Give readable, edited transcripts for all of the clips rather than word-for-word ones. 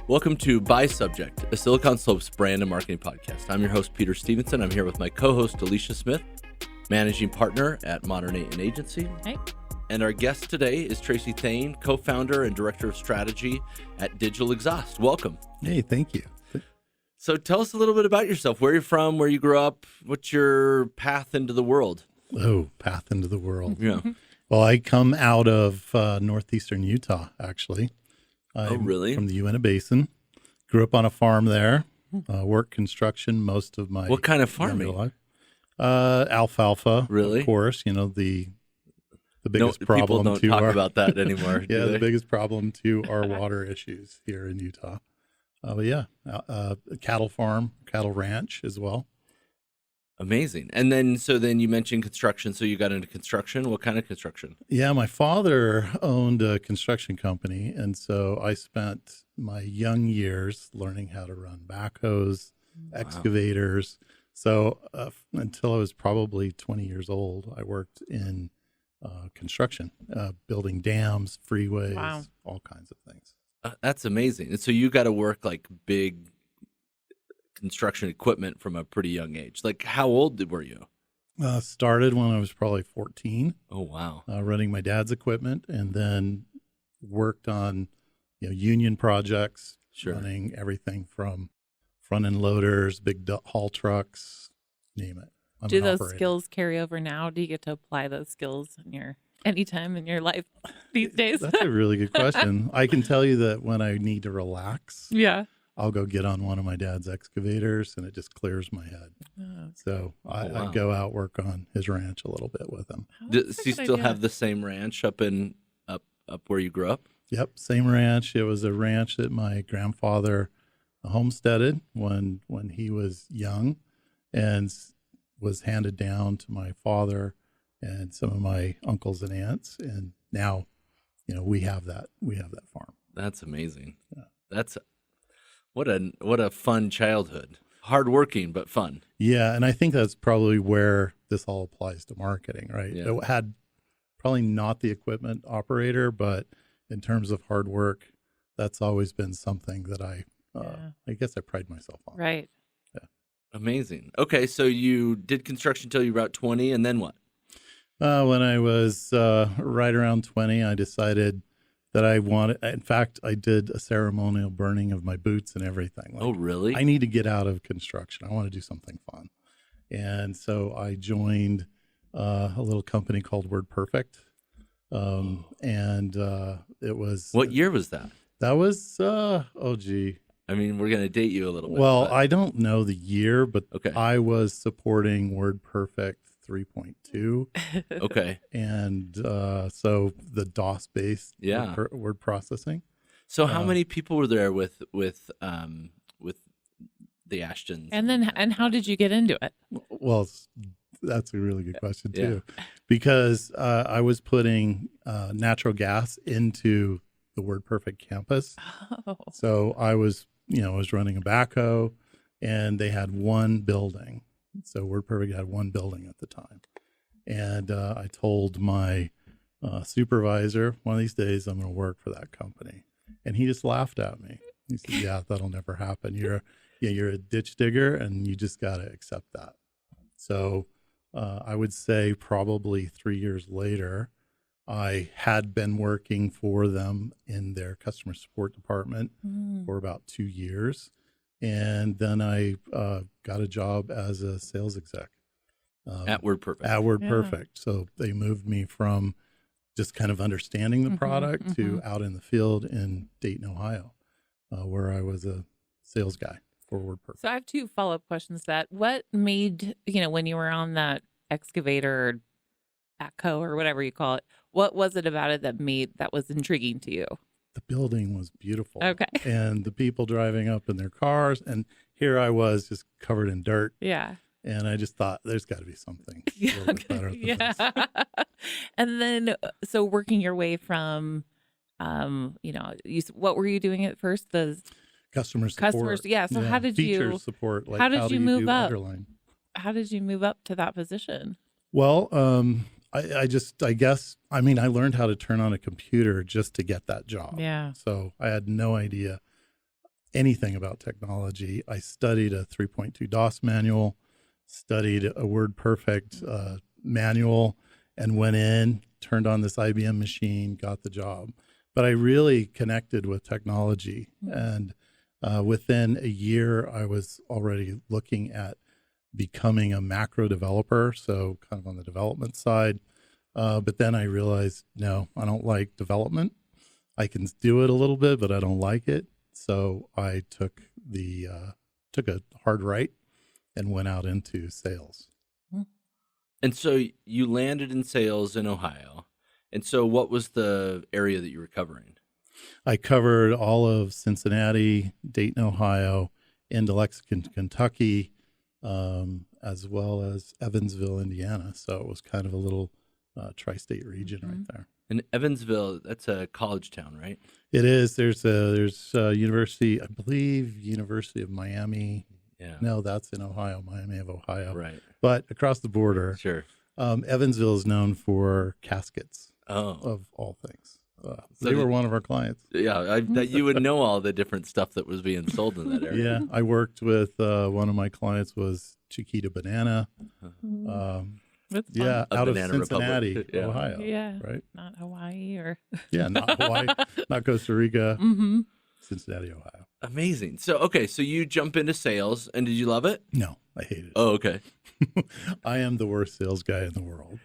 Welcome to By Subject, a Silicon Slopes brand and marketing podcast. I'm your host, Peter Stevenson. I'm here with my co-host, Alysha Smith, managing partner at Modern 8 Agency. Hey. And our guest today is Tracy Thayne, co-founder and director of strategy at Digital Exhaust. Welcome. Hey, thank you. So tell us a little bit about yourself, where you're from, where you grew up, what's your path into the world? Oh, path into the world. Yeah. Well, I come out of northeastern Utah, actually. I'm really? From the Uinta Basin. Grew up on a farm there. Worked construction most of my What kind of younger farming? life. Alfalfa, Really? of course. You know, the biggest problem people don't to talk our about that anymore. yeah, do the they? biggest problem to our water issues here in Utah. But yeah, a cattle farm, cattle ranch as well. Amazing. And then you mentioned construction. So you got into construction. What kind of construction? Yeah, my father owned a construction company, and so I spent my young years learning how to run backhoes, excavators. So until I was probably 20 years old, I worked in construction, building dams, freeways, all kinds of things. That's amazing. And so you got to work like big construction equipment from a pretty young age. Like how old were you? Started when I was probably 14. Oh, wow. Running my dad's equipment, and then worked on union projects, Sure. running everything from front end loaders, big haul trucks, name it. I'm Do an those operator. skills carry over now? Do you get to apply those skills in your anytime in your life these days? That's a really good question. I can tell you that when I need to relax, Yeah. I'll go get on one of my dad's excavators, and it just clears my head. Oh, So wow. I go out, work on his ranch a little bit with him. Does he still have the same ranch up where you grew up? Yep, same ranch. It was a ranch that my grandfather homesteaded when he was young, and was handed down to my father and some of my uncles and aunts, and now we have that farm. That's amazing. Yeah. That's what a fun childhood. Hardworking but fun. Yeah, and I think that's probably where this all applies to marketing, right? Yeah. It had probably not the equipment operator, but in terms of hard work, that's always been something that I guess I pride myself on. right. Amazing. Okay, so you did construction until you were about 20, and then what? When I was right around 20, I decided that I wanted, in fact, I did a ceremonial burning of my boots and everything. Like, Oh, really? I need to get out of construction. I want to do something fun. And so I joined a little company called WordPerfect. And it was... What year was that? That was, I mean, we're going to date you a little bit. Well, but- I don't know the year, but Okay. I was supporting WordPerfect 3.2. Okay. And so the DOS-based Yeah. word processing. So how many people were there with the Ashtons? And how did you get into it? Well, that's a really good question Yeah. too, because I was putting natural gas into the WordPerfect campus. Oh. So I was running a backhoe, and they had one building. So WordPerfect had one building at the time. And I told my supervisor, one of these days I'm going to work for that company. And he just laughed at me. He said, yeah, that'll never happen. You're a ditch digger, and you just got to accept that. So I would say probably 3 years later, I had been working for them in their customer support department for about 2 years. And then I got a job as a sales exec. At WordPerfect. At WordPerfect. So they moved me from just kind of understanding the product to out in the field in Dayton, Ohio, where I was a sales guy for WordPerfect. So I have two follow-up questions. What made, when you were on that excavator or backhoe or whatever you call it, what was it about it that was intriguing to you? The building was beautiful. Okay. And the people driving up in their cars. And here I was just covered in dirt. Yeah. And I just thought there's got to be something a little bit better than this. And then, so working your way from, what were you doing at first? The Customer support. customers. Yeah. So how did feature you, support? Like how did you do move up? underline? how did you move up to that position? Well, I guess, I mean, I learned how to turn on a computer just to get that job. Yeah. So I had no idea. anything about technology. I studied a 3.2 DOS manual, studied a WordPerfect manual, and went in, turned on this IBM machine, got the job. But I really connected with technology. And within a year, I was already looking at becoming a macro developer, so kind of on the development side. But then I realized, no, I don't like development. I can do it a little bit, but I don't like it. So I took a hard right and went out into sales. And so you landed in sales in Ohio. And so what was the area that you were covering? I covered all of Cincinnati, Dayton, Ohio, into Lexington, Kentucky, as well as Evansville, Indiana. So it was kind of a little tri-state region right there. And Evansville, that's a college town, right? It is. There's a university, I believe, University of Miami. Yeah. No, that's in Ohio, Miami of Ohio. Right. But across the border, Sure. Evansville is known for caskets Oh. of all things. So they were one of our clients. Yeah, that you would know all the different stuff that was being sold in that area. Yeah, I worked with one of my clients was Chiquita Banana. That's Yeah, A out of Banana Cincinnati, Republic. Yeah. Ohio. Yeah. Right? Not Hawaii or. Yeah, not Hawaii, not Costa Rica, Mm-hmm. Cincinnati, Ohio. Amazing. So, okay, so you jump into sales, and did you love it? No, I hated it. Oh, okay. I am the worst sales guy in the world.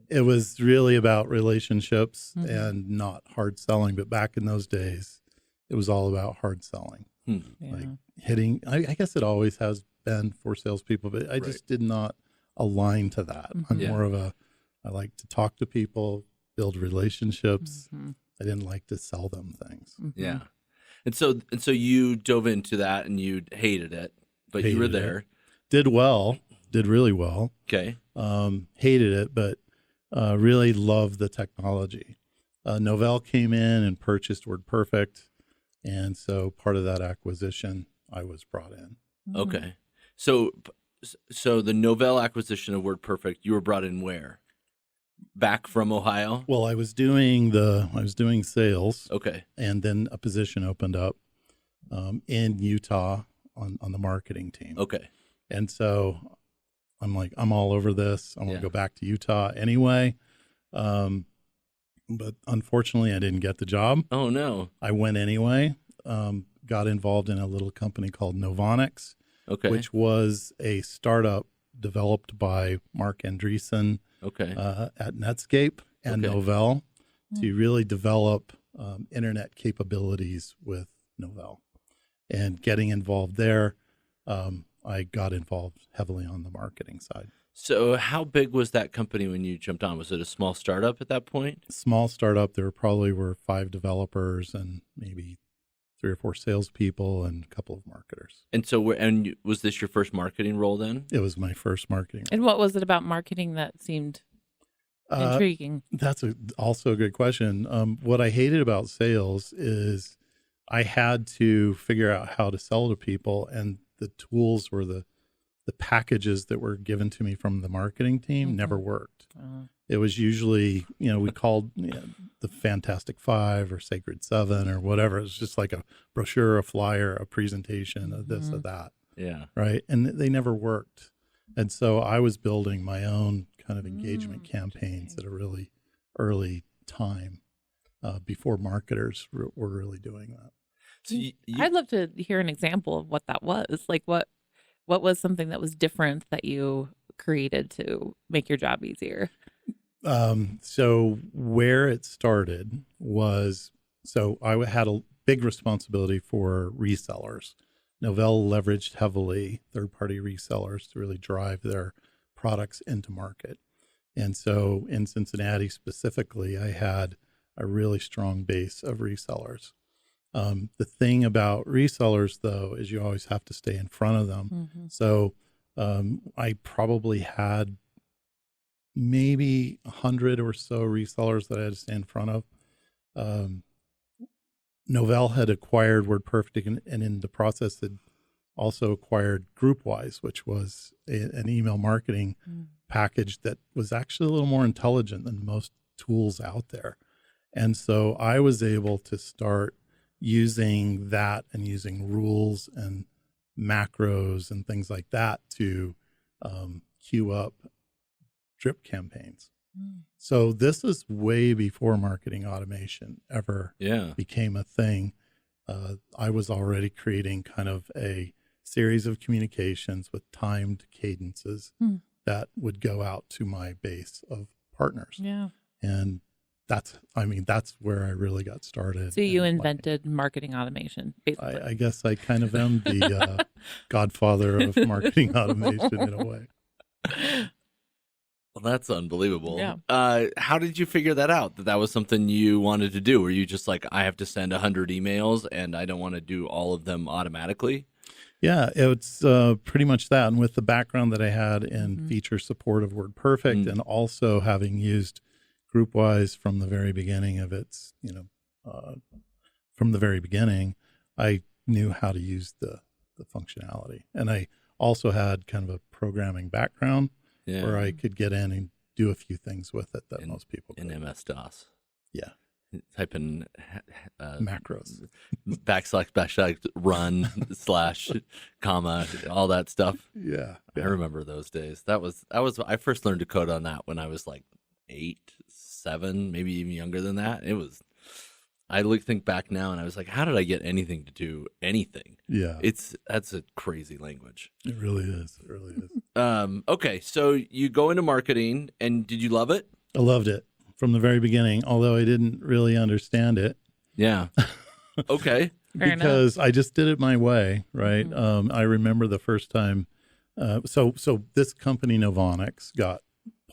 It was really about relationships and not hard selling. But back in those days, it was all about hard selling. Yeah. Like hitting, I guess it always has been for salespeople, but I just did not align to that. I'm Yeah. more of I like to talk to people, build relationships. I didn't like to sell them things. Yeah. And so you dove into that, and you hated it, but you were Hated it. there. Did really well. Okay. Hated it, but really loved the technology. Novell came in and purchased WordPerfect, and so part of that acquisition, I was brought in. Okay. So the Novell acquisition of WordPerfect, you were brought in where? Back from Ohio? Well, I was doing sales, Okay. and then a position opened up in Utah on the marketing team. Okay. And so I'm like, I'm all over this. I want to Yeah. go back to Utah anyway. But unfortunately, I didn't get the job. Oh, no. I went anyway, got involved in a little company called Novonix, Okay. which was a startup developed by Mark Andreessen Okay. at Netscape and Okay. Novell to really develop internet capabilities with Novell. And getting involved there, I got involved heavily on the marketing side. So how big was that company when you jumped on? Was it a small startup at that point? Small startup, there probably were 5 developers and maybe 3 or 4 salespeople and a couple of marketers. And so, was this your first marketing role then? It was my first marketing. And what was it about marketing that seemed intriguing? That's also a good question. What I hated about sales is I had to figure out how to sell to people, and the tools were the packages that were given to me from the marketing team never worked. It was usually, we called the Fantastic Five or Sacred Seven or whatever. It was just like a brochure, a flyer, a presentation, of this, of that. Yeah. Right. And they never worked. And so I was building my own kind of engagement campaigns at a really early time before marketers were really doing that. So I'd love to hear an example of what that was. Like what was something that was different that you created to make your job easier? So where it started was, I had a big responsibility for resellers. Novell leveraged heavily third-party resellers to really drive their products into market. And so in Cincinnati specifically, I had a really strong base of resellers. The thing about resellers, though, is you always have to stay in front of them. So I probably had maybe 100 or so resellers that I had to stay in front of. Novell had acquired WordPerfect and in the process had also acquired GroupWise, which was an email marketing package that was actually a little more intelligent than most tools out there. And so I was able to start using that and using rules and macros and things like that to queue up drip campaigns. So this is way before marketing automation ever became a thing. I was already creating kind of a series of communications with timed cadences that would go out to my base of partners. Yeah. And that's where I really got started. So you invented marketing automation, basically. I guess I kind of am the godfather of marketing automation in a way. Well, that's unbelievable. Yeah. How did you figure that out, that was something you wanted to do? Were you just like, I have to send 100 emails and I don't want to do all of them automatically? Yeah, it's pretty much that. And with the background that I had in feature support of WordPerfect and also having used GroupWise from the very beginning of its, from the very beginning, I knew how to use the functionality. And I also had kind of a programming background where I could get in and do a few things with it that most people could. In MS-DOS. Yeah. Type in macros, // run / comma, all that stuff. Yeah. I remember those days. I first learned to code on that when I was like 8, 7, maybe even younger than that. I think back now and I was like, how did I get anything to do anything? Yeah. That's a crazy language. It really is. It really is. Okay. So you go into marketing, and did you love it? I loved it from the very beginning, although I didn't really understand it. Yeah. Okay. Because I just did it my way. Right. I remember the first time. So this company Novonics got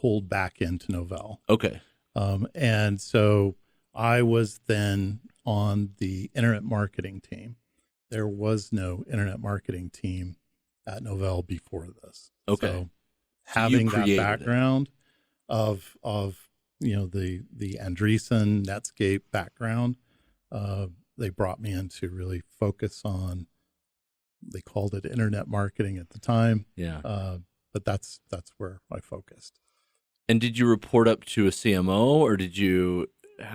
pulled back into Novell. Okay. And so I was then on the internet marketing team. There was no internet marketing team at Novell before this. Okay. So having that background of the Andreessen Netscape background, they brought me in to really focus on. They called it internet marketing at the time. Yeah. But that's where I focused. And did you report up to a CMO, or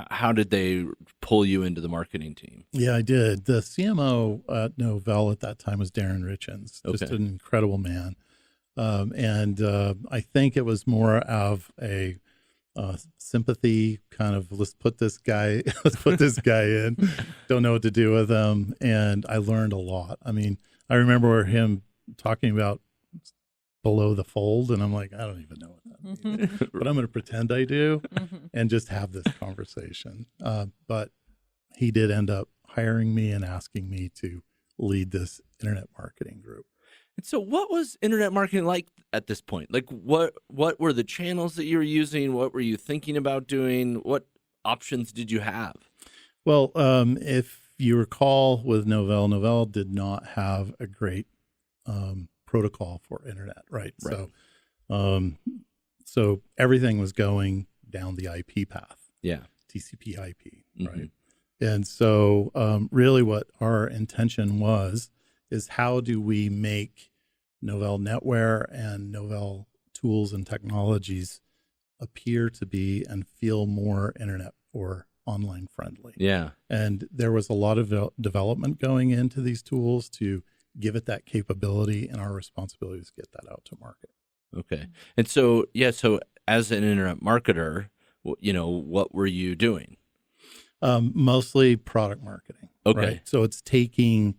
how did they pull you into the marketing team? Yeah, I did. The CMO at Novell at that time was Darren Richens, just an incredible man. And I think it was more of a sympathy kind of, let's put this guy in, don't know what to do with him. And I learned a lot. I mean, I remember him talking about below the fold, and I'm like, I don't even know what that means, but I'm going to pretend I do and just have this conversation. But he did end up hiring me and asking me to lead this internet marketing group. And so what was internet marketing like at this point? Like what were the channels that you were using? What were you thinking about doing? What options did you have? Well, if you recall with Novell did not have a great protocol for internet, right? So everything was going down the IP path. Yeah. TCP IP, right? And so really what our intention is how do we make Novell NetWare and Novell tools and technologies appear to be and feel more internet or online friendly. Yeah. And there was a lot of development going into these tools to give it that capability, and our responsibility is to get that out to market. Okay. And so, so as an internet marketer, what were you doing? Mostly product marketing. Okay. Right? So it's taking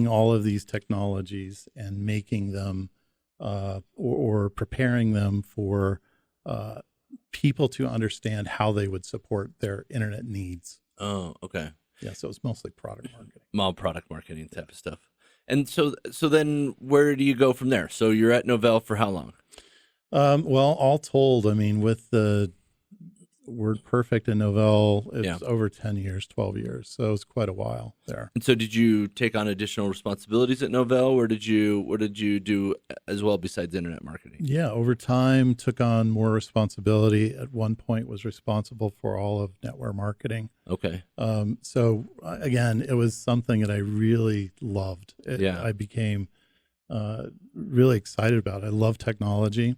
all of these technologies and making them or preparing them for people to understand how they would support their internet needs. Oh, okay. Yeah, so it's mostly product marketing. All product marketing type of stuff. And so then where do you go from there? So you're at Novell for how long? Well, all told, I mean, with the WordPerfect and Novell, it's over 10 years, 12 years. So it's quite a while there. And so did you take on additional responsibilities at Novell, or what did you do as well besides internet marketing? Yeah, over time, took on more responsibility. At one point was responsible for all of NetWare marketing. Okay. So again, it was something that I really loved. I became really excited about it. I love technology,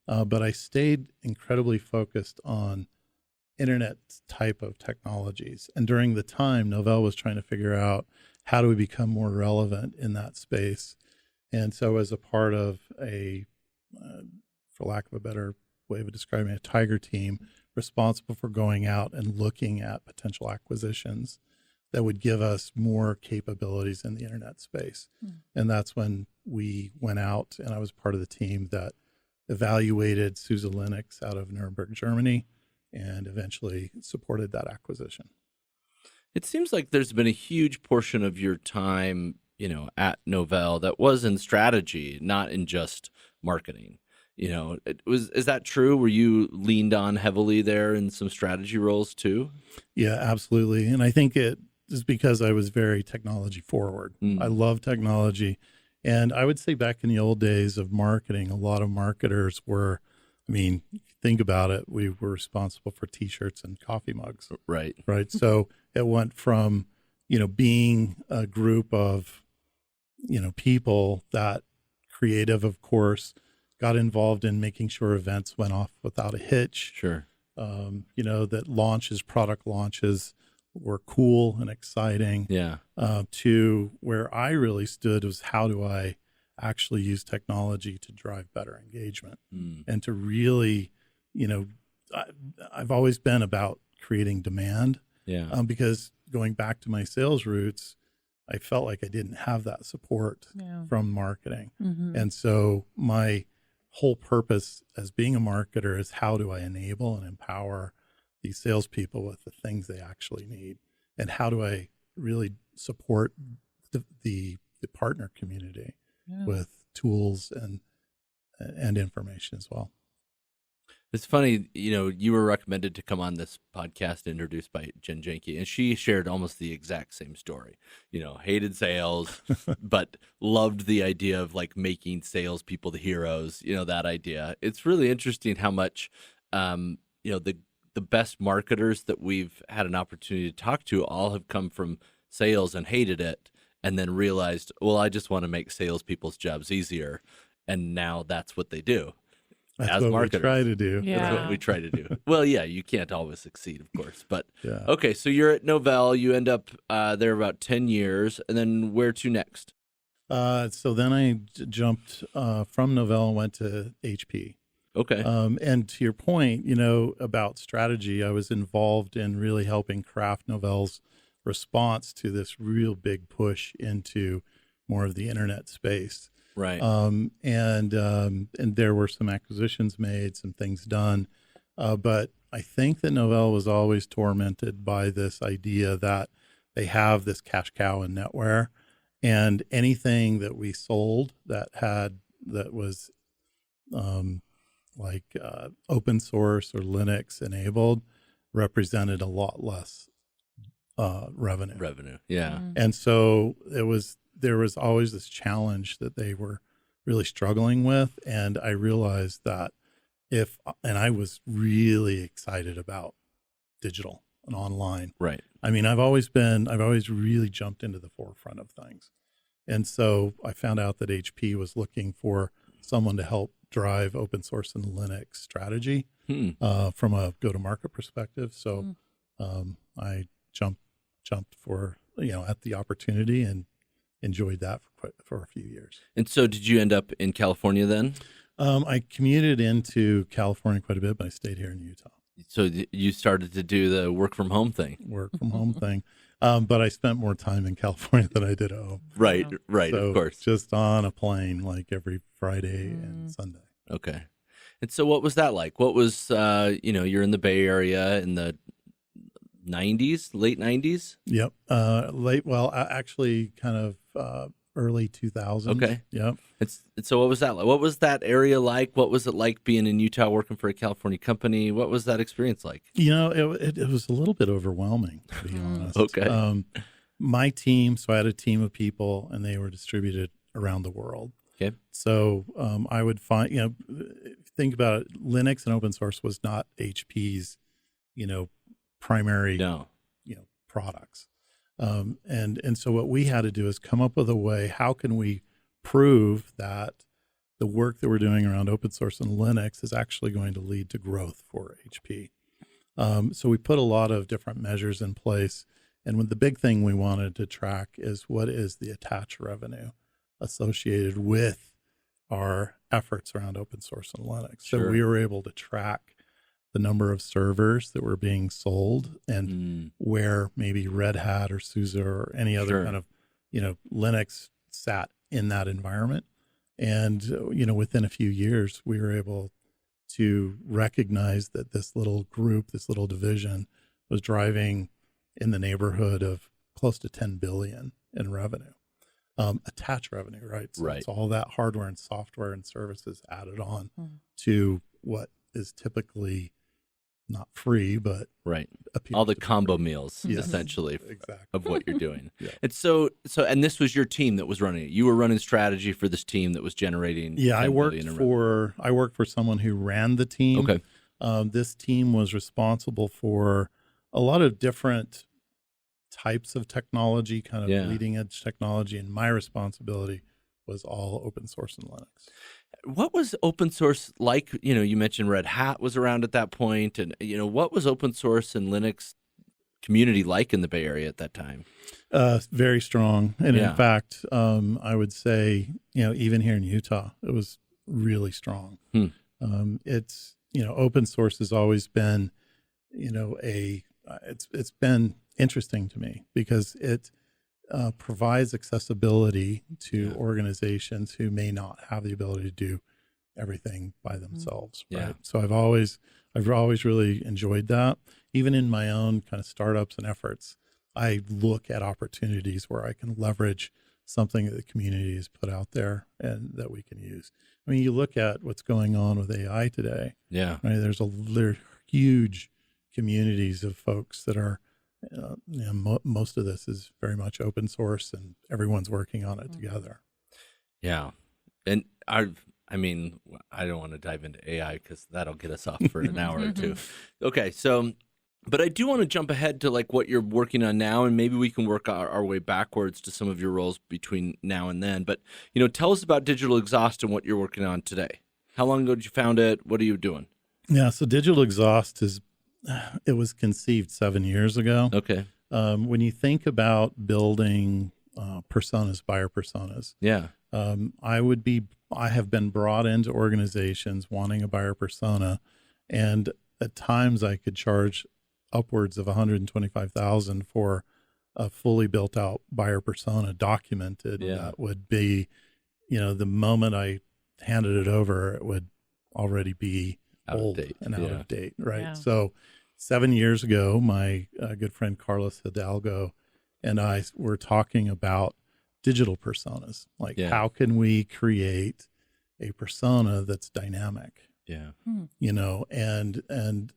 but I stayed incredibly focused on internet type of technologies. And during the time, Novell was trying to figure out how do we become more relevant in that space. And so as a part of for lack of a better way of describing it, a tiger team responsible for going out and looking at potential acquisitions that would give us more capabilities in the internet space. And that's when we went out, and I was part of the team that evaluated SUSE Linux out of Nuremberg, Germany, and eventually supported that acquisition. It seems like there's been a huge portion of your time, at Novell that was in strategy, not in just marketing. Is that true? Were you leaned on heavily there in some strategy roles too? Yeah, absolutely. And I think it is because I was very technology forward. I love technology. And I would say back in the old days of marketing, a lot of marketers were, think about it, we were responsible for T-shirts and coffee mugs. Right. So it went from, being a group of, people that creative, of course, got involved in making sure events went off without a hitch. Sure. That product launches were cool and exciting. Yeah. To where I really stood was, how do I actually use technology to drive better engagement and to really, I've always been about creating demand. Yeah. Because going back to my sales roots, I felt like I didn't have that support from marketing. And so my whole purpose as being a marketer is, how do I enable and empower these salespeople with the things they actually need? And how do I really support the partner community with tools and information as well? It's funny, you were recommended to come on this podcast introduced by Jen Janke, and she shared almost the exact same story. Hated sales, but loved the idea of like making salespeople the heroes, that idea. It's really interesting how much, the best marketers that we've had an opportunity to talk to all have come from sales and hated it, and then realized, well, I just want to make salespeople's jobs easier. And now that's what they do. That's as what marketers. we try to do. Yeah. That's what we try to do. Well, yeah, you can't always succeed, of course. But Yeah. okay, so you're at Novell. You end up there about 10 years. And then where to next? So then I jumped from Novell and went to HP. Okay. And to your point, about strategy, I was involved in really helping craft Novell's response to this real big push into more of the internet space. Right. And there were some acquisitions made, some things done. But I think that Novell was always tormented by this idea that they have this cash cow in NetWare, and anything that we sold that was open source or Linux enabled represented a lot less revenue. Yeah. And so there was always this challenge that they were really struggling with. And I realized that and I was really excited about digital and online. Right. I've always really jumped into the forefront of things. And so I found out that HP was looking for someone to help drive open source and Linux strategy from a go-to-market perspective. So I jumped for, at the opportunity, and enjoyed that for a few years. And so did you end up in California then? I commuted into California quite a bit, but I stayed here in Utah. So you started to do the work from home thing. But I spent more time in California than I did at home. Right, So of course. just on a plane like every Friday and Sunday. Okay. And so what was that like? What was, you're in the Bay Area in the 90s, late 90s? Yep. Actually kind of early 2000s. Okay. Yep. So what was that like? What was that area like? What was it like being in Utah working for a California company? What was that experience like? It was a little bit overwhelming, to be honest. Okay. My team, so I had a team of people, and they were distributed around the world. Okay. So I would find, think about it, Linux and open source was not HP's, primary, products. And so what we had to do is come up with a way, how can we prove that the work that we're doing around open source and Linux is actually going to lead to growth for HP? So we put a lot of different measures in place. And the big thing we wanted to track is what is the attached revenue associated with our efforts around open source and Linux. So Sure. we were able to track the number of servers that were being sold and where maybe Red Hat or SUSE or any other Sure. kind of, Linux sat in that environment. And, within a few years, we were able to recognize that this little group, this little division was driving in the neighborhood of close to 10 billion in revenue, attached revenue, right? So Right. it's all that hardware and software and services added on to what is typically not free, but Right. appears All the to be combo free. meals, Yes, essentially, exactly. of what you're doing. Yeah. And and this was your team that was running it. You were running strategy for this team that was generating. Yeah, 10 billion in revenue. I worked for someone who ran the team. Okay. This team was responsible for a lot of different types of technology, kind of Yeah. leading edge technology, and my responsibility was all open source and Linux. What was open source like? You mentioned Red Hat was around at that point, and what was open source and Linux community like in the Bay Area at that time? Very strong, and Yeah. in fact, I would say, even here in Utah, it was really strong. It's open source has always been, it's been interesting to me because it provides accessibility to organizations who may not have the ability to do everything by themselves. Yeah. Right. So I've always really enjoyed that. Even in my own kind of startups and efforts, I look at opportunities where I can leverage something that the community has put out there and that we can use. I mean, you look at what's going on with AI today. Yeah. Right. There are huge communities of folks that are, most of this is very much open source and everyone's working on it together. Yeah. And I don't want to dive into AI because that'll get us off for an hour or two. Okay. So, but I do want to jump ahead to like what you're working on now, and maybe we can work our way backwards to some of your roles between now and then. But, tell us about Digital Exhaust and what you're working on today. How long ago did you found it? What are you doing? Yeah. So Digital Exhaust it was conceived 7 years ago. Okay. When you think about building personas, buyer personas, Yeah. I have been brought into organizations wanting a buyer persona, and at times I could charge upwards of $125,000 for a fully built out buyer persona documented. Yeah. That would be, the moment I handed it over, it would already be Out of old date. and out Yeah. of date. Right. Yeah. So 7 years ago, my good friend Carlos Hidalgo and I were talking about digital personas. Like, how can we create a persona that's dynamic? Yeah. And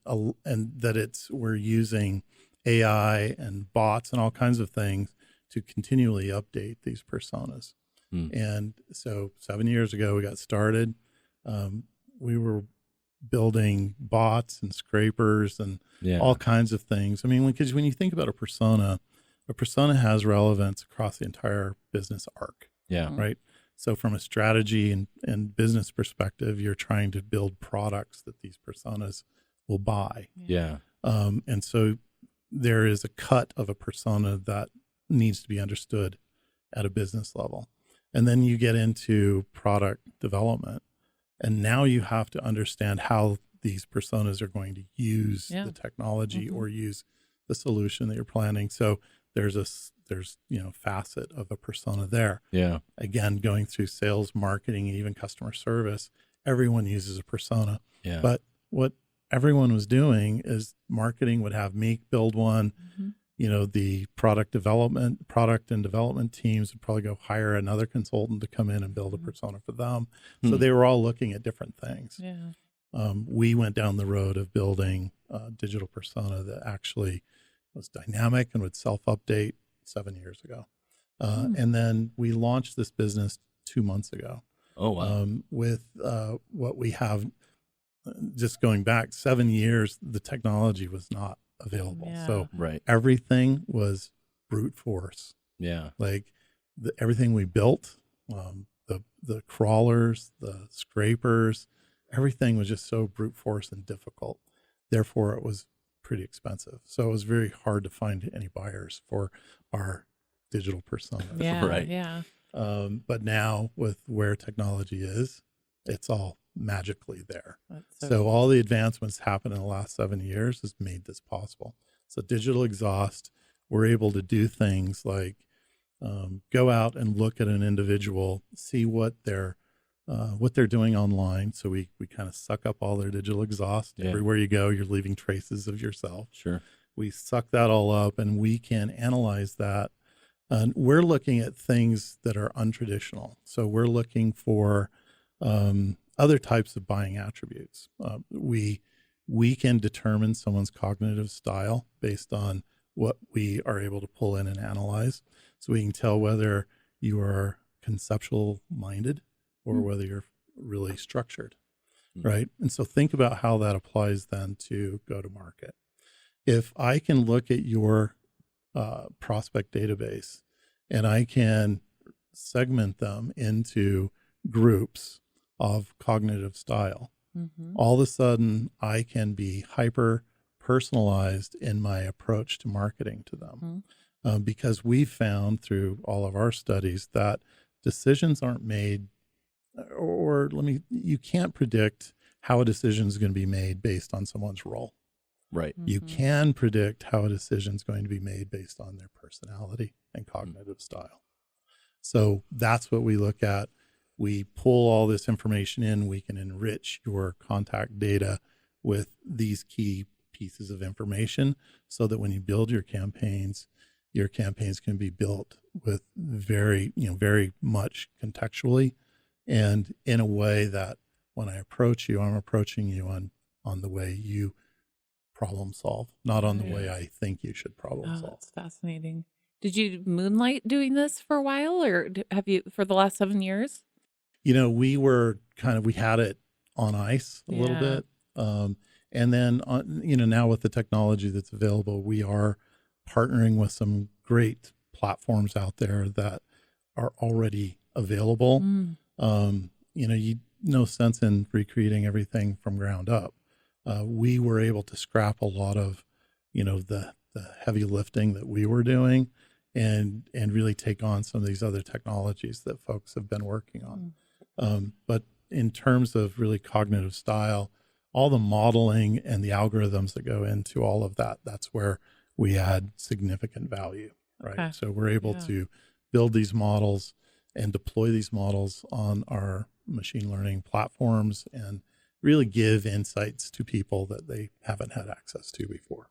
that we're using AI and bots and all kinds of things to continually update these personas. And so 7 years ago, we got started. We were building bots and scrapers and all kinds of things. I mean, because when you think about a persona has relevance across the entire business arc. Yeah. Right. So from a strategy and business perspective, you're trying to build products that these personas will buy. Yeah. And so there is a cut of a persona that needs to be understood at a business level. And then you get into product development. And now you have to understand how these personas are going to use the technology or use the solution that you're planning. So there's facet of a persona there. Yeah. Again, going through sales, marketing, and even customer service, everyone uses a persona. Yeah. But what everyone was doing is marketing would have me build one. The product and development teams would probably go hire another consultant to come in and build a persona for them. So they were all looking at different things. Yeah. We went down the road of building a digital persona that actually was dynamic and would self-update 7 years ago. And then we launched this business 2 months ago. Oh, wow. With what we have, just going back 7 years, the technology was not available. Yeah. So Right. everything was brute force. Yeah. Like everything we built, the crawlers, the scrapers, everything was just so brute force and difficult. Therefore, it was pretty expensive. So it was very hard to find any buyers for our digital personas. Yeah. Right. Yeah. But now with where technology is, it's all magically there. That's So all the advancements happened in the last 7 years has made this possible. So digital exhaust, we're able to do things like go out and look at an individual, see what they're doing online. So we kind of suck up all their digital exhaust. Yeah. Everywhere you go, you're leaving traces of yourself. Sure. We suck that all up and we can analyze that. And we're looking at things that are untraditional. So we're looking for other types of buying attributes. We can determine someone's cognitive style based on what we are able to pull in and analyze. So we can tell whether you are conceptual minded or whether you're really structured, right? And so think about how that applies then to go to market. If I can look at your prospect database and I can segment them into groups of cognitive style, all of a sudden I can be hyper personalized in my approach to marketing to them. Because we've found through all of our studies that decisions aren't made, you can't predict how a decision is going to be made based on someone's role. Right. You can predict how a decision is going to be made based on their personality and cognitive style. So that's what we look at. We pull all this information in. We can enrich your contact data with these key pieces of information so that when you build your campaigns can be built with very much contextually and in a way that when I approach you, I'm approaching you on the way you problem solve, not on the way I think you should problem solve. That's fascinating. Did you moonlight doing this for a while, or have you for the last 7 years? We had it on ice a little bit. And then, now with the technology that's available, we are partnering with some great platforms out there that are already available. No sense in recreating everything from ground up. We were able to scrap a lot of, the heavy lifting that we were doing and really take on some of these other technologies that folks have been working on. But in terms of really cognitive style, all the modeling and the algorithms that go into all of that, that's where we add significant value, right? Okay. So we're able to build these models and deploy these models on our machine learning platforms and really give insights to people that they haven't had access to before.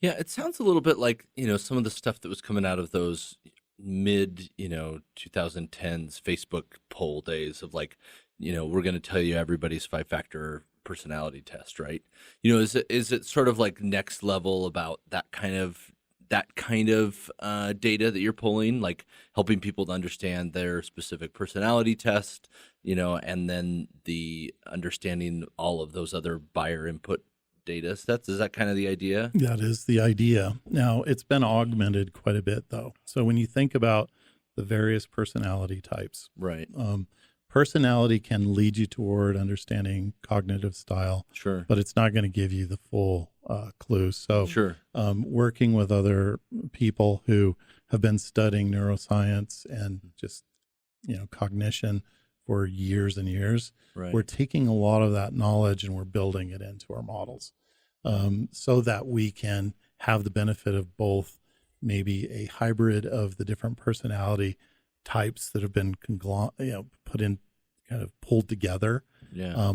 Yeah, it sounds a little bit like, some of the stuff that was coming out of those mid, 2010s Facebook poll days of like, we're going to tell you everybody's 5-factor personality test, right? Is it sort of like next level about that kind of data that you're pulling, like helping people to understand their specific personality test, and then the understanding all of those other buyer input data sets? Is that kind of the idea? That is the idea. Now, it's been augmented quite a bit, though. So when you think about the various personality types, right? Personality can lead you toward understanding cognitive style, sure, but it's not going to give you the full clue. So, sure, working with other people who have been studying neuroscience and just cognition for years and years, right. We're taking a lot of that knowledge and we're building it into our models, so that we can have the benefit of both maybe a hybrid of the different personality types that have been put in, kind of pulled together,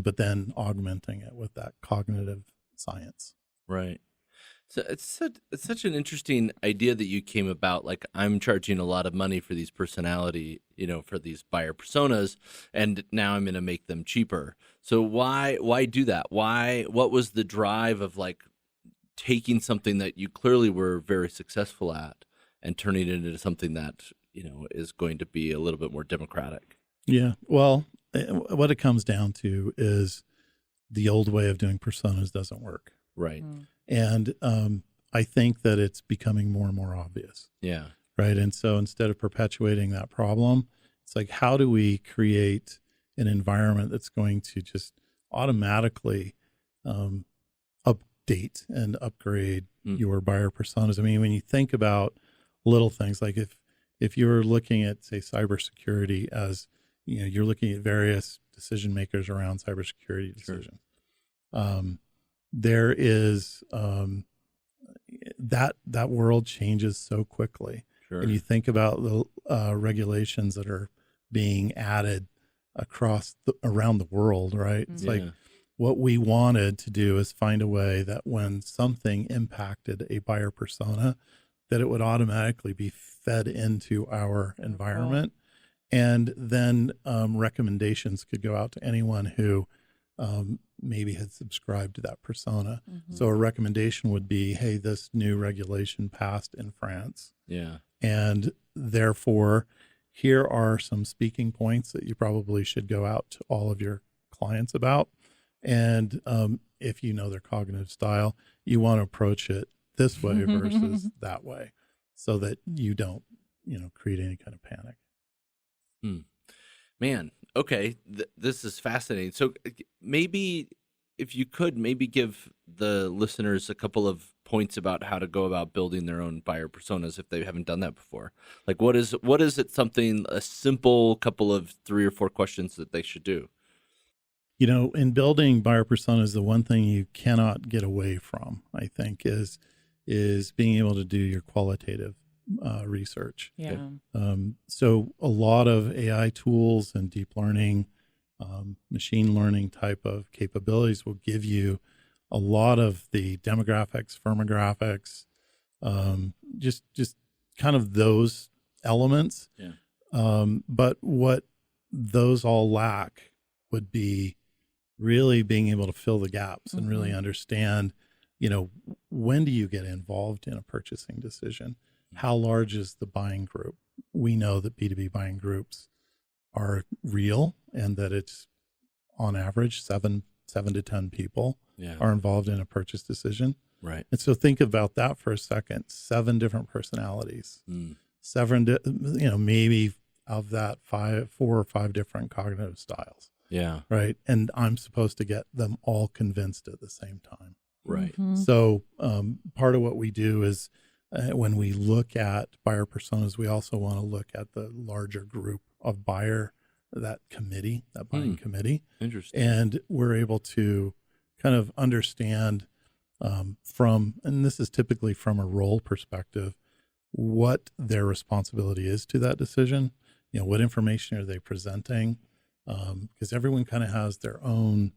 but then augmenting it with that cognitive science. Right. So it's such an interesting idea that you came about. Like, I'm charging a lot of money for these personality, for these buyer personas, and now I'm going to make them cheaper. So why do that? What was the drive of like taking something that you clearly were very successful at and turning it into something that is going to be a little bit more democratic? Yeah. Well, what it comes down to is the old way of doing personas doesn't work. Right. And I think that it's becoming more and more obvious. Yeah. Right. And so instead of perpetuating that problem, it's like, how do we create an environment that's going to just automatically update and upgrade your buyer personas. I mean, when you think about little things like if you're looking at, say, cybersecurity as, you're looking at various decision makers around cybersecurity decisions. There is that world changes so quickly. Sure. And you think about the regulations that are being added around the world, right? It's like what we wanted to do is find a way that when something impacted a buyer persona, that it would automatically be fed into our environment. And then recommendations could go out to anyone who maybe had subscribed to that persona. So a recommendation would be, hey, this new regulation passed in France. Yeah. And therefore, here are some speaking points that you probably should go out to all of your clients about. And if you know their cognitive style, you want to approach it this way versus that way so that you don't, create any kind of panic. Man, okay. This is fascinating. So maybe if you could maybe give the listeners a couple of points about how to go about building their own buyer personas if they haven't done that before. Like what is it something, a simple couple of 3 or 4 questions that they should do? In building buyer personas, the one thing you cannot get away from, I think, is being able to do your qualitative research. Yeah. So a lot of AI tools and deep learning, machine learning type of capabilities will give you a lot of the demographics, firmographics, just kind of those elements. Yeah. But what those all lack would be really being able to fill the gaps and really understand, when do you get involved in a purchasing decision? How large is the buying group? We know that B2B buying groups are real and that it's on average 7 to 10 people are involved in a purchase decision. Right. And so think about that for a second. 7 different personalities, 7, maybe of that 4 or 5 different cognitive styles. Yeah. Right. And I'm supposed to get them all convinced at the same time. Right. So part of what we do is when we look at buyer personas, we also want to look at the larger group of that buying committee. Interesting. And we're able to kind of understand and this is typically from a role perspective, what their responsibility is to that decision. What information are they presenting? Because everyone kind of has their own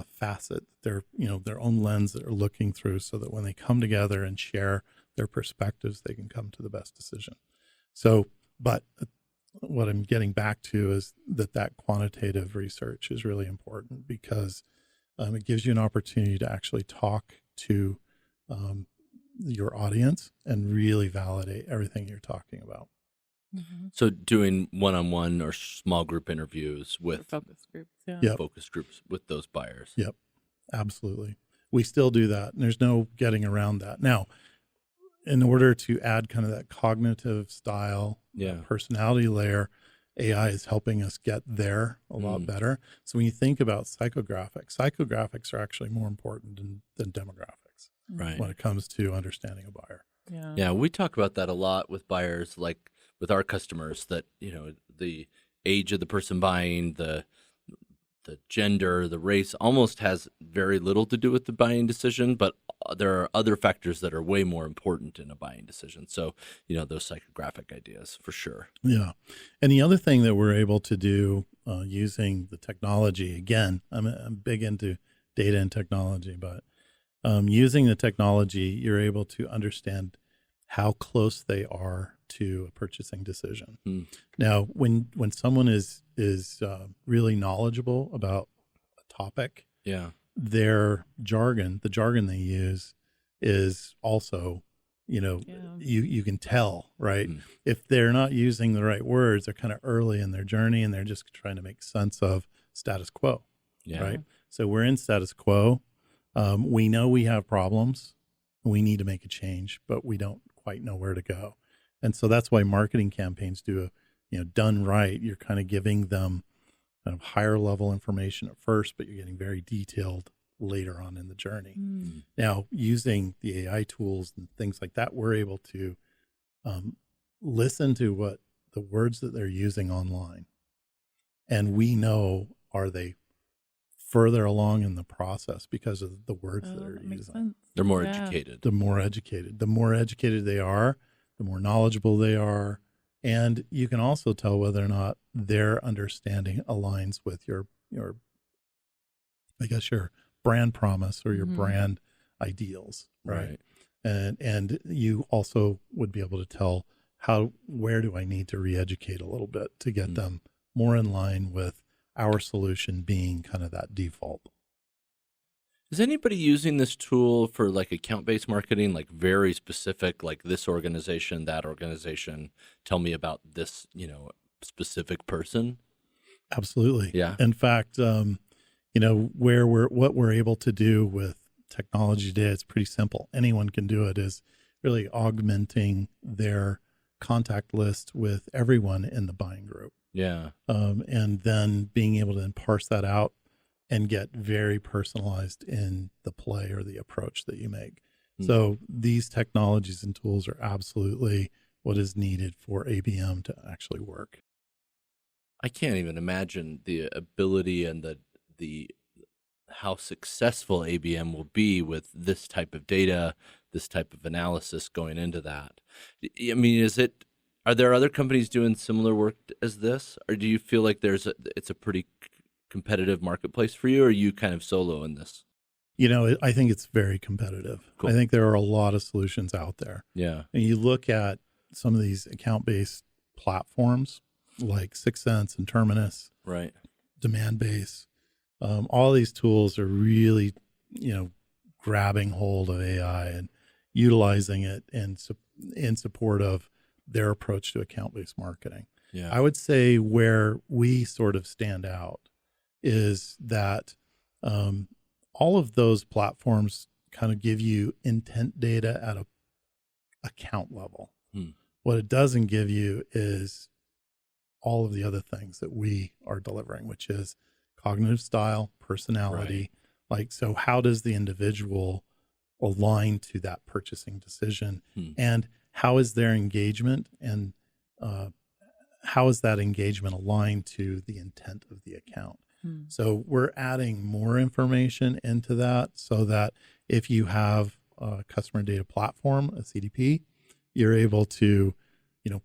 facet, their own lens that they're looking through, so that when they come together and share their perspectives, they can come to the best decision. So, but what I'm getting back to is that quantitative research is really important because it gives you an opportunity to actually talk to your audience and really validate everything you're talking about. So doing one-on-one or small group interviews with focus groups, focus groups with those buyers. Yep, absolutely. We still do that, and there's no getting around that. Now, in order to add kind of that cognitive style, personality layer, AI is helping us get there a lot better. So when you think about psychographics are actually more important than demographics, right, when it comes to understanding a buyer. Yeah, we talk about that a lot with buyers, like with our customers, that the age of the person buying, the gender, the race almost has very little to do with the buying decision, but there are other factors that are way more important in a buying decision. So, those psychographic ideas for sure. Yeah. And the other thing that we're able to do using the technology, again, I'm big into data and technology, but using the technology, you're able to understand how close they are to a purchasing decision. Now, when someone is really knowledgeable about a topic, their jargon, the jargon they use, is also, you can tell, right? If they're not using the right words, they're kind of early in their journey and they're just trying to make sense of status quo, right? So we're in status quo. We know we have problems. We need to make a change, but we don't quite know where to go. And so that's why marketing campaigns done right, you're kind of giving them kind of higher level information at first, but you're getting very detailed later on in the journey. Mm. Now, using the AI tools and things like that, we're able to listen to what the words that they're using online. And we know, are they further along in the process because of the words that they're That makes using? sense. They're more Yeah. educated. The more educated they are, the more knowledgeable they are. And you can also tell whether or not their understanding aligns with your I guess your brand promise or your Mhm. brand ideals, right? Right. And you also would be able to tell where do I need to re-educate a little bit to get them more in line with our solution being kind of that default. Is anybody using this tool for like account-based marketing, like very specific, like this organization, that organization, tell me about this, specific person? Absolutely. Yeah. In fact, what we're able to do with technology today, it's pretty simple. Anyone can do it, is really augmenting their contact list with everyone in the buying group. Yeah. And then being able to then parse that out and get very personalized in the play or the approach that you make. So these technologies and tools are absolutely what is needed for ABM to actually work. I can't even imagine the ability and the how successful ABM will be with this type of data, this type of analysis going into that. I mean, are there other companies doing similar work as this, or do you feel like it's a pretty competitive marketplace for you, or are you kind of solo in this? I think it's very competitive. Cool. I think there are a lot of solutions out there. Yeah. And you look at some of these account-based platforms like 6 Sense and Terminus, Right. Demand Base. All these tools are really, grabbing hold of AI and utilizing it in support of their approach to account-based marketing. Yeah. I would say where we sort of stand out is that all of those platforms kind of give you intent data at a account level. What it doesn't give you is all of the other things that we are delivering, which is cognitive style, personality. Like, so how does the individual align to that purchasing decision, and how is their engagement, and how is that engagement aligned to the intent of the account? So we're adding more information into that so that if you have a customer data platform, a CDP, you're able to,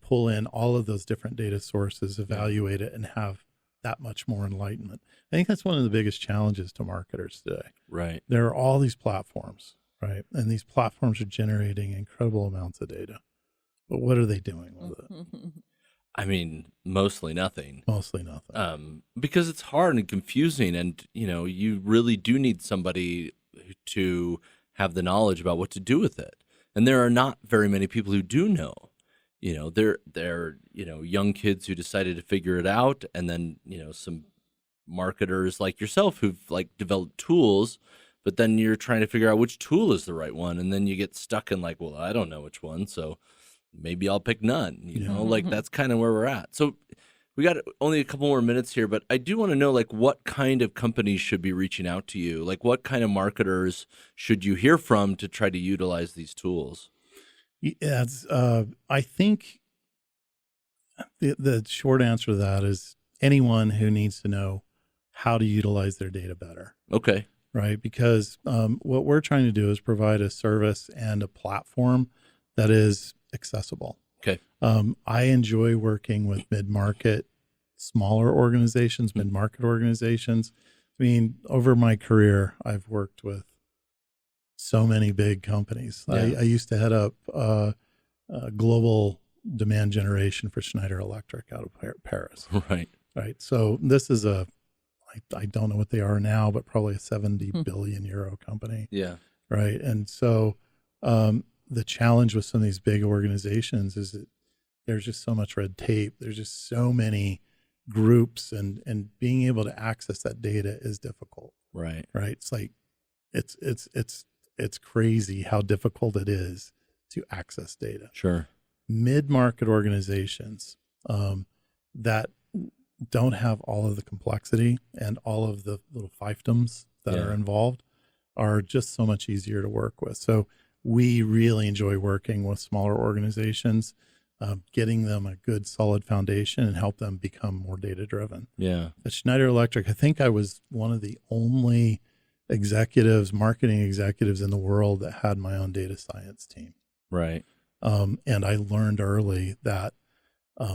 pull in all of those different data sources, evaluate it, and have that much more enlightenment. I think that's one of the biggest challenges to marketers today. Right. There are all these platforms, right? And these platforms are generating incredible amounts of data. But what are they doing with it? I mean, mostly nothing. Mostly nothing. Because it's hard and confusing, and you really do need somebody to have the knowledge about what to do with it. And there are not very many people who do know. They're young kids who decided to figure it out, and then some marketers like yourself who've like developed tools, but then you're trying to figure out which tool is the right one, and then you get stuck in like, well, I don't know which one, so maybe I'll pick none. Like that's kind of where we're at. So we got only a couple more minutes here, but I do want to know like what kind of companies should be reaching out to you? Like what kind of marketers should you hear from to try to utilize these tools? Yeah, I think the short answer to that is anyone who needs to know how to utilize their data better. Okay. Right. Because what we're trying to do is provide a service and a platform that is accessible. Okay. I enjoy working with mid-market, smaller organizations, mid-market organizations. I mean, over my career, I've worked with so many big companies. Yeah. I used to head up global demand generation for Schneider Electric out of Paris. Right. Right. So this is I don't know what they are now, but probably a 70 billion euro company. Yeah. Right. And so the challenge with some of these big organizations is that there's just so much red tape. There's just so many groups, and being able to access that data is difficult. Right. Right. It's like, it's crazy how difficult it is to access data. Sure. Mid-market organizations that don't have all of the complexity and all of the little fiefdoms that are involved, are just so much easier to work with. So we really enjoy working with smaller organizations, getting them a good solid foundation and help them become more data driven. Yeah. At Schneider Electric, I think I was one of the only marketing executives in the world that had my own data science team. Right. And I learned early that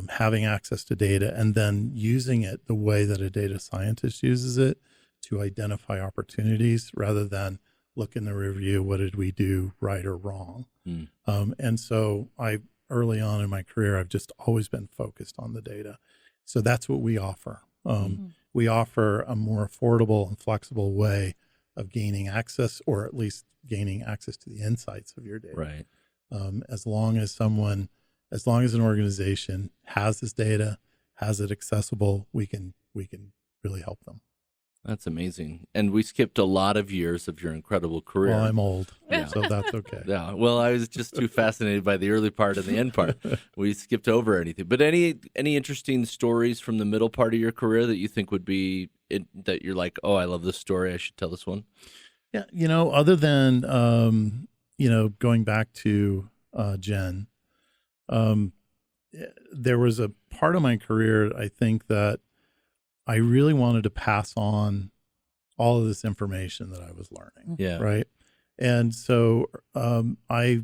having access to data and then using it the way that a data scientist uses it to identify opportunities rather than look in the review, what did we do right or wrong? And so early on in my career, I've just always been focused on the data. So that's what we offer. We offer a more affordable and flexible way of gaining access, or at least gaining access to the insights of your data. Right. As long as an organization has this data, has it accessible, we can really help them. That's amazing. And we skipped a lot of years of your incredible career. Well, I'm old, Yeah. so that's okay. Yeah. Well, I was just too fascinated by the early part and the end part. We skipped over anything. But any interesting stories from the middle part of your career that you think would be that you're like, oh, I love this story, I should tell this one? Yeah, other than going back to Jen, there was a part of my career, I think, that I really wanted to pass on all of this information that I was learning. Yeah. Right. And so I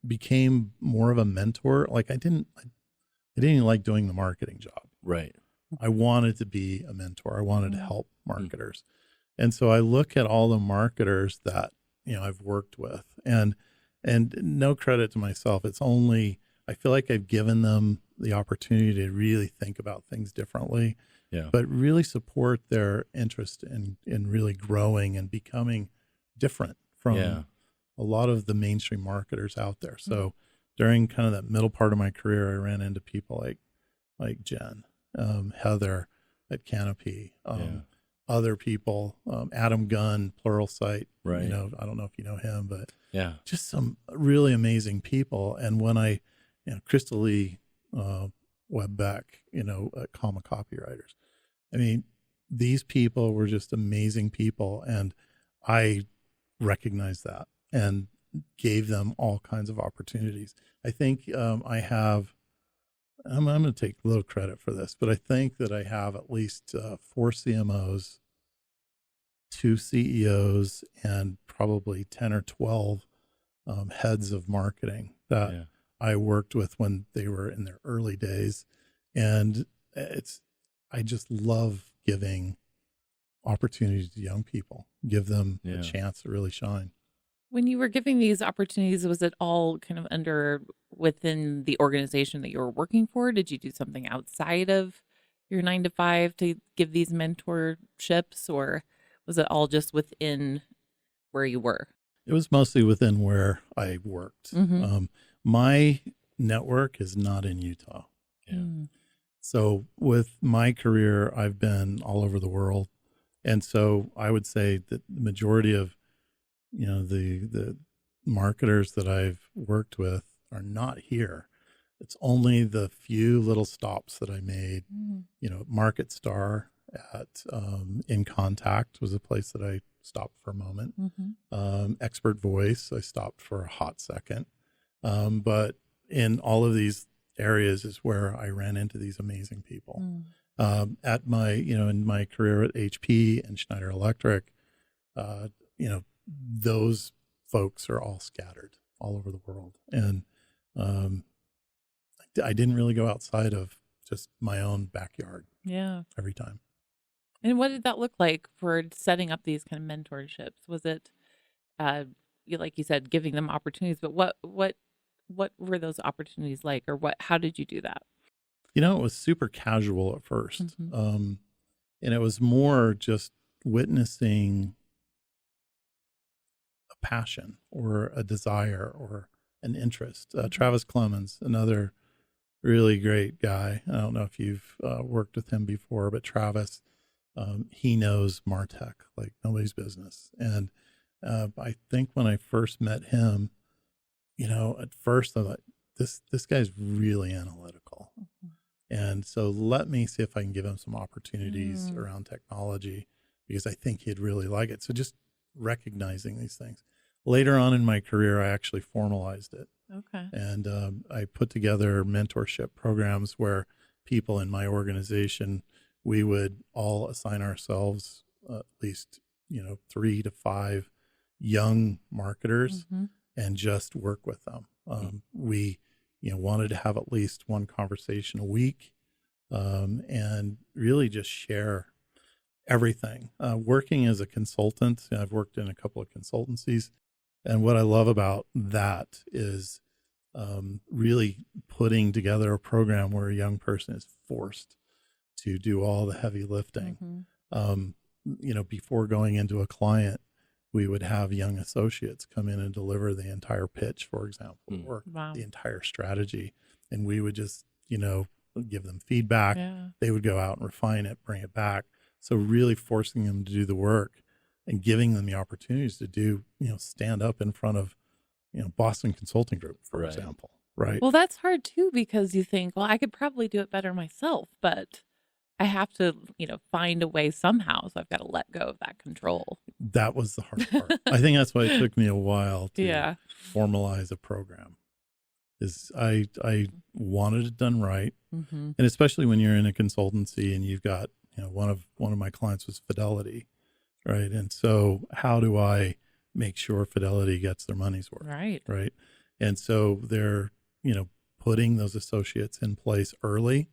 became more of a mentor. Like I didn't even like doing the marketing job. Right. I wanted to be a mentor. I wanted to help marketers. And so I look at all the marketers that, I've worked with, and no credit to myself. It's only, I feel like I've given them the opportunity to really think about things differently. Yeah. But really support their interest in really growing and becoming different from a lot of the mainstream marketers out there. So during kind of that middle part of my career, I ran into people like Jen, Heather at Canopy, other people, Adam Gunn, Pluralsight. Right. I don't know if you know him, but Yeah. just some really amazing people. And when Crystal Lee Webbeck, at Comma Copywriters. I mean, these people were just amazing people, and I recognized that and gave them all kinds of opportunities. I think I'm going to take a little credit for this, but I think that I have at least 4 CMOs, 2 CEOs, and probably 10 or 12 heads of marketing that I worked with when they were in their early days. And I just love giving opportunities to young people, give them a chance to really shine. When you were giving these opportunities, was it all kind of within the organization that you were working for? Did you do something outside of your 9 to 5 to give these mentorships, or was it all just within where you were? It was mostly within where I worked. My network is not in Utah. Yeah. So with my career, I've been all over the world. And so I would say that the majority of, the marketers that I've worked with are not here. It's only the few little stops that I made. Market Star at In Contact was a place that I stopped for a moment. Expert Voice, I stopped for a hot second. But in all of these areas is where I ran into these amazing people. At my, in my career at HP and Schneider Electric, those folks are all scattered all over the world. And I didn't really go outside of just my own backyard every time. And what did that look like for setting up these kind of mentorships? Was it, like you said, giving them opportunities, but what were those opportunities like, or how did you do that? It was super casual at first. And it was more just witnessing a passion or a desire or an interest. Travis Clemens, another really great guy. I don't know if you've worked with him before, but Travis, he knows MarTech like nobody's business. And I think when I first met him, at first I thought, this guy's really analytical. And so let me see if I can give him some opportunities around technology, because I think he'd really like it. So just recognizing these things. Later on in my career, I actually formalized it. Okay. And I put together mentorship programs where people in my organization, we would all assign ourselves at least, 3 to 5 young marketers Mm-hmm. and just work with them. We, wanted to have at least one conversation a week, and really just share everything. Working as a consultant, I've worked in a couple of consultancies, and what I love about that is really putting together a program where a young person is forced to do all the heavy lifting. Mm-hmm. Before going into a client, we would have young associates come in and deliver the entire pitch, for example, or Wow. the entire strategy. And we would just, give them feedback. Yeah. They would go out and refine it, bring it back. So really forcing them to do the work and giving them the opportunities to do, stand up in front of, Boston Consulting Group, for Right. example. Right. Well, that's hard too, because you think, well, I could probably do it better myself, but I have to, find a way somehow. So I've got to let go of that control. That was the hard part. I think that's why it took me a while to Yeah. formalize a program. Is I wanted it done right. Mm-hmm. And especially when you're in a consultancy and you've got, one of my clients was Fidelity, right? And so how do I make sure Fidelity gets their money's worth? Right. And so they're, putting those associates in place early,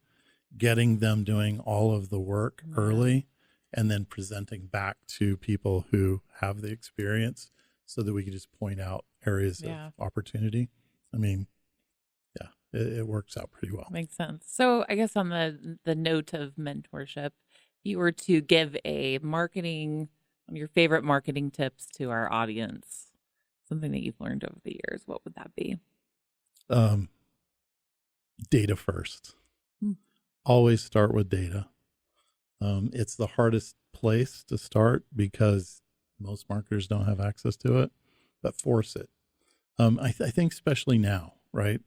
getting them doing all of the work Yeah. early, and then presenting back to people who have the experience so that we can just point out areas Yeah. of opportunity. I mean, yeah, it works out pretty well. Makes sense. So I guess on the note of mentorship, if you were to give your favorite marketing tips to our audience, something that you've learned over the years, what would that be? Data first. Hmm. Always start with data. It's the hardest place to start because most marketers don't have access to it, but force it. I think especially now, right?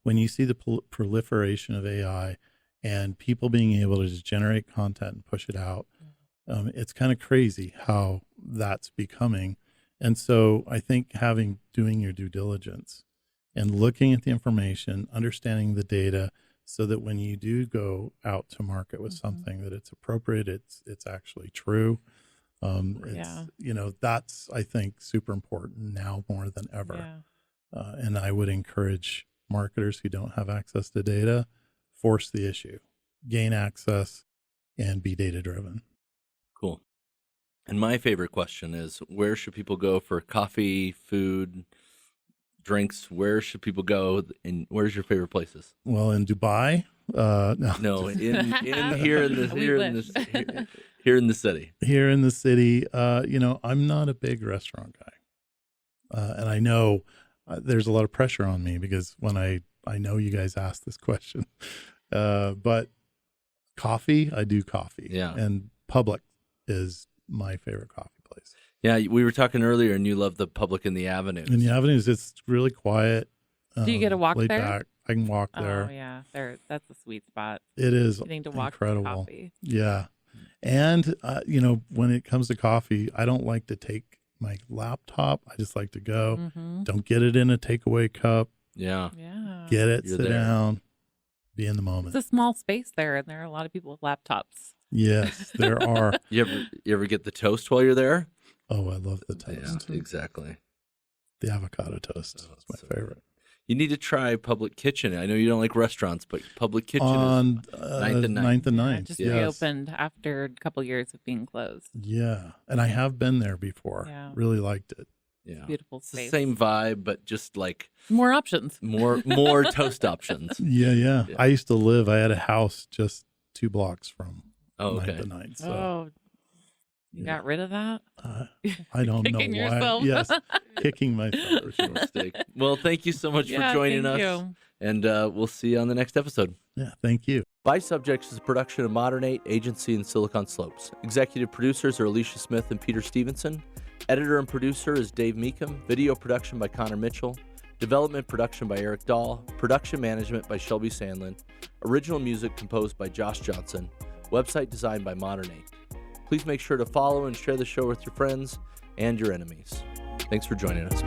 When you see the proliferation of AI and people being able to just generate content and push it out, it's kind of crazy how that's becoming. And so I think doing your due diligence and looking at the information, understanding the data, so that when you do go out to market with Mm-hmm. something, that it's appropriate, it's actually true. Yeah. That's, I think, super important now more than ever. Yeah. And I would encourage marketers who don't have access to data, force the issue, gain access, and be data driven. Cool. And my favorite question is, where should people go for coffee, food, drinks? Where should people go? And where's your favorite places? Well, in Dubai, no. No, in here in the We here in wish. this here in the city. Here in the city, I'm not a big restaurant guy. And I know there's a lot of pressure on me because when I know you guys asked this question, but coffee, I do coffee. Yeah. And Public is my favorite coffee place. Yeah, we were talking earlier, and you love the Public in the Avenues. In the Avenues, it's really quiet. Do you get to walk laid there? back. I can walk there. Oh yeah, that's a sweet spot. It is Getting to walk incredible. for coffee. Yeah. And, when it comes to coffee, I don't like to take my laptop. I just like to go. Mm-hmm. Don't get it in a takeaway cup. Yeah. Yeah. Get it, You're sit there. down, be in the moment. It's a small space there, and there are a lot of people with laptops. Yes, there are. You ever get the toast while you're there? Oh, I love the toast. Yeah, exactly. The avocado toast Oh, is it's my so favorite. You need to try Public Kitchen. I know you don't like restaurants, but Public Kitchen On is 9th and 9th. 9th and Yeah, 9th. it just yes. reopened after a couple years of being closed. Yeah. And I have been there before. Yeah. Really liked it. Yeah. Beautiful It's the space. same vibe, but just like More options. more toast options. Yeah. Yeah. I had a house just 2 blocks from Oh, 9th okay. and 9th. So Oh, you got rid of that? I don't know Kicking why. yourself. Yes. Kicking myself. First mistake. Well, thank you so much Yeah, for joining thank us, you. and we'll see you on the next episode. Yeah. Thank you. By Subjects is a production of Modern 8 Agency in Silicon Slopes. Executive producers are Alysha Smith and Peter Stevenson. Editor and producer is Dave Meekum. Video production by Connor Mitchell. Development production by Eric Dahl. Production management by Shelby Sandlin. Original music composed by Josh Johnson. Website designed by Modern 8. Please make sure to follow and share the show with your friends. and your enemies. Thanks for joining us.